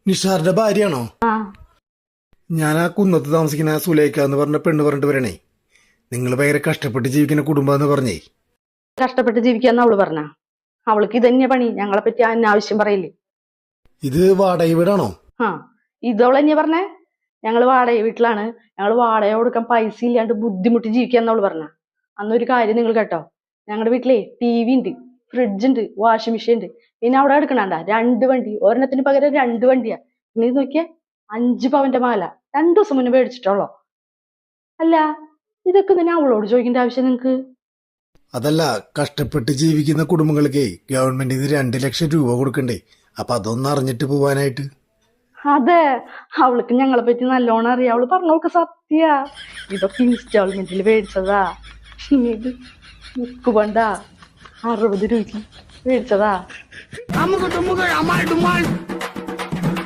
നിഷാറിന്റെ ഭാര്യയാണോ? ആ ഞാൻ ആ കുന്നത്ത് താമസിക്കുന്ന സുലേഖ എന്ന് പറഞ്ഞ പെണ്ണ് പറഞ്ഞിട്ട് വരണേ. നിങ്ങൾ ഭയങ്കര കഷ്ടപ്പെട്ട് ജീവിക്കുന്ന കുടുംബം പറഞ്ഞേ. കഷ്ടപ്പെട്ട് ജീവിക്കാന്ന് അവള് പറഞ്ഞ. അവൾക്ക് ഇതന്നെ പണി, ഞങ്ങളെ പറ്റി അനാവശ്യം പറയില്ലേ. ഇത് വാടക വീടാണോ? ആ ഇതവള് തന്നെ പറഞ്ഞേ. ഞങ്ങള് വാടക വീട്ടിലാണ്, ഞങ്ങള് വാടക കൊടുക്കാൻ പൈസ ഇല്ലാണ്ട് ബുദ്ധിമുട്ടി ജീവിക്കാന്ന് അവള് പറഞ്ഞ. അന്നൊരു കാര്യം നിങ്ങൾ കേട്ടോ, ഞങ്ങളുടെ വീട്ടിലെ TV ഉണ്ട്, ഫ്രിഡ്ജ് ഉണ്ട്, വാഷിംഗ് മെഷീൻ ഉണ്ട്. പിന്നെ അവിടെ എടുക്കണണ്ട 2 വണ്ടി, ഒരെണ്ണത്തിന് പകരം 2 വണ്ടിയാ. പിന്നെ ഇത് നോക്കിയേ, 5 പവന്റെ മാല 2 ദിവസം മുന്നേ മേടിച്ചിട്ടുള്ളോ. അല്ല, ഇതൊക്കെ തന്നെ അവളോട് ചോദിക്കേണ്ട ആവശ്യം നിങ്ങക്ക്? അതല്ല, കഷ്ടപ്പെട്ട് ജീവിക്കുന്ന കുടുംബങ്ങൾക്ക് ഗവൺമെന്റ് ഇത് 2 ലക്ഷം രൂപ കൊടുക്കണ്ടേ? അപ്പൊ അതൊന്നും അറിഞ്ഞിട്ട് പോവാനായിട്ട്. അതെ, അവൾക്ക് ഞങ്ങളെ പറ്റി നല്ലോണം അറിയാം. അവള് പറഞ്ഞവൾക്ക് സത്യ. ഇതൊക്കെ ഇൻസ്റ്റാൾമെന്റിൽ മേടിച്ചതാ. ഇനി ഇത് മുക്ക് പണ്ടാ 60 രൂപയ്ക്ക് മേടിച്ചതാ.